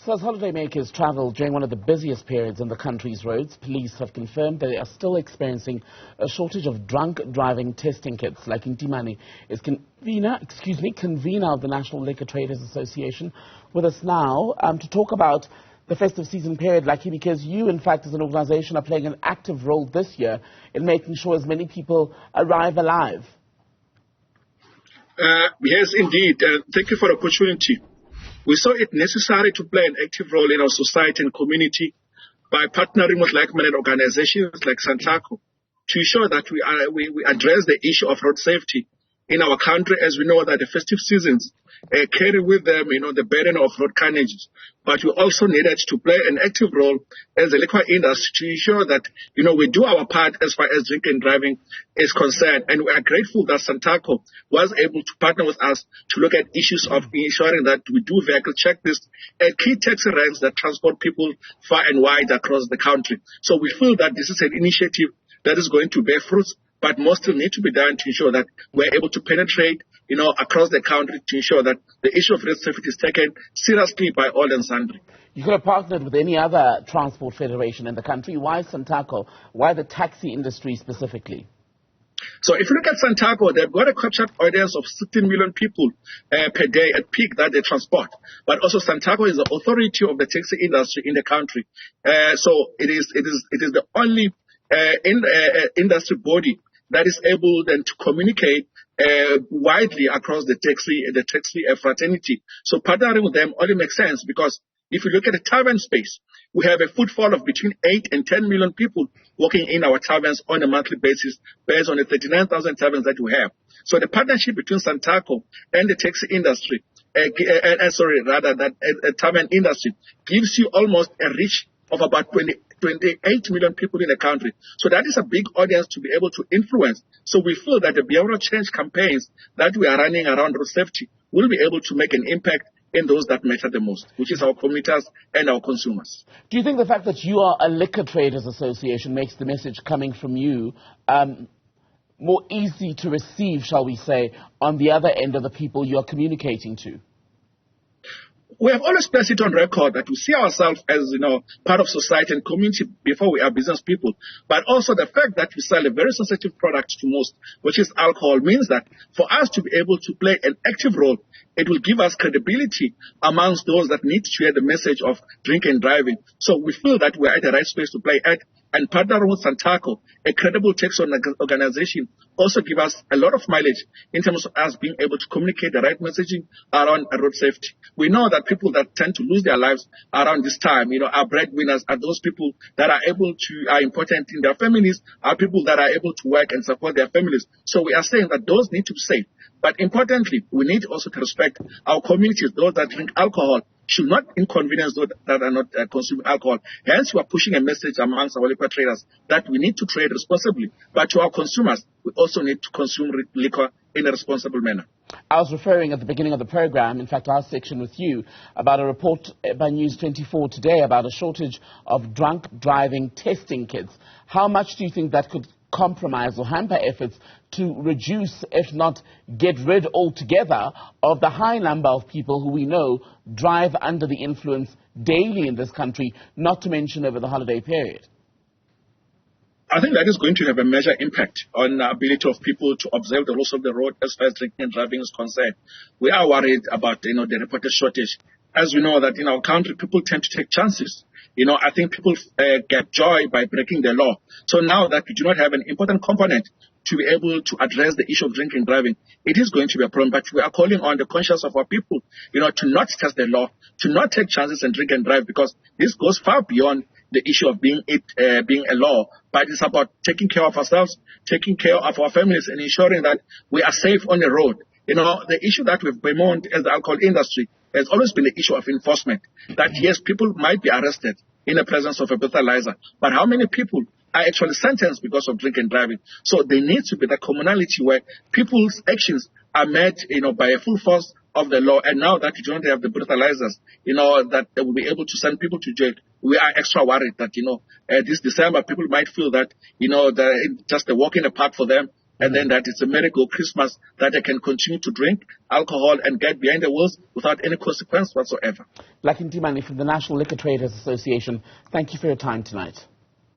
So as holidaymakers travel during one of the busiest periods on the country's roads, police have confirmed that they are still experiencing a shortage of drunk driving testing kits. Like Ntimane is convener of the National Liquor Traders Association, with us now to talk about the festive season period, Lucky, because you, in fact, as an organization, are playing an active role this year in making sure as many people arrive alive. Yes, indeed. Thank you for the opportunity. We saw it necessary to play an active role in our society and community by partnering with like-minded organizations like Santaco to ensure that we address the issue of road safety in our country, as we know that the festive seasons carry with them, the burden of road carnage. But we also needed to play an active role as a liquor industry to ensure that, we do our part as far as drinking and driving is concerned. And we are grateful that Santaco was able to partner with us to look at issues of ensuring that we do vehicle checklists at key taxi ranks that transport people far and wide across the country. So we feel that this is an initiative that is going to bear fruits, but more still need to be done to ensure that we're able to penetrate, across the country to ensure that the issue of road safety is taken seriously by all and sundry. You could have partnered with any other transport federation in the country. Why Santaco? Why the taxi industry specifically? So if you look at Santaco, they've got a captured audience of 16 million people per day at peak that they transport. But also Santaco is the authority of the taxi industry in the country. So it is the only industry body that is able then to communicate widely across the taxi fraternity. So partnering with them only makes sense because if you look at the tavern space, we have a footfall of between 8 and 10 million people working in our taverns on a monthly basis based on the 39,000 taverns that we have. So the partnership between Santaco and the taxi industry, tavern industry gives you almost a reach of about 28 million people in the country. So that is a big audience to be able to influence. So we feel that the behavioral change campaigns that we are running around road safety will be able to make an impact in those that matter the most, which is our commuters and our consumers. Do you think the fact that you are a liquor traders association makes the message coming from you more easy to receive, shall we say, on the other end of the people you are communicating to? We have always placed it on record that we see ourselves as, part of society and community before we are business people. But also the fact that we sell a very sensitive product to most, which is alcohol, means that for us to be able to play an active role, it will give us credibility amongst those that need to hear the message of drink and driving. So we feel that we are at the right space to play at. And partnering with Santaco, a credible taxi organization, also give us a lot of mileage in terms of us being able to communicate the right messaging around road safety. We know that people that tend to lose their lives around this time, are breadwinners, are those people that are important in their families, are people that are able to work and support their families. So we are saying that those need to be safe. But importantly, we need also to respect our communities. Those that drink alcohol should not inconvenience those that are not consuming alcohol. Hence, we are pushing a message amongst our liquor traders that we need to trade responsibly. But to our consumers, we also need to consume liquor in a responsible manner. I was referring at the beginning of the program, in fact, our section with you, about a report by News 24 today about a shortage of drunk driving testing kits. How much do you think that could compromise or hamper efforts to reduce, if not get rid altogether, of the high number of people who we know drive under the influence daily in this country, not to mention over the holiday period? I think that is going to have a major impact on the ability of people to observe the rules of the road as far as drinking and driving is concerned. We are worried about, the reported shortage. As we know that in our country, people tend to take chances. I think people get joy by breaking the law. So now that we do not have an important component to be able to address the issue of drinking and driving, it is going to be a problem. But we are calling on the conscience of our people, to not test the law, to not take chances and drink and drive, because this goes far beyond the issue of being a law, but it's about taking care of ourselves, taking care of our families, and ensuring that we are safe on the road. The issue that we've bemoaned as the alcohol industry has always been the issue of enforcement. That yes, people might be arrested in the presence of a breathalyzer, but how many people are actually sentenced because of drink and driving? So there needs to be the commonality where people's actions are met, by a full force of the law. And now that you don't have the breathalyzers, that they will be able to send people to jail, we are extra worried that, this December people might feel that, just a walk in the park for them. and then that it's a miracle Christmas that I can continue to drink alcohol and get behind the wheels without any consequence whatsoever. Ntimane from the National Liquor Traders Association, thank you for your time tonight.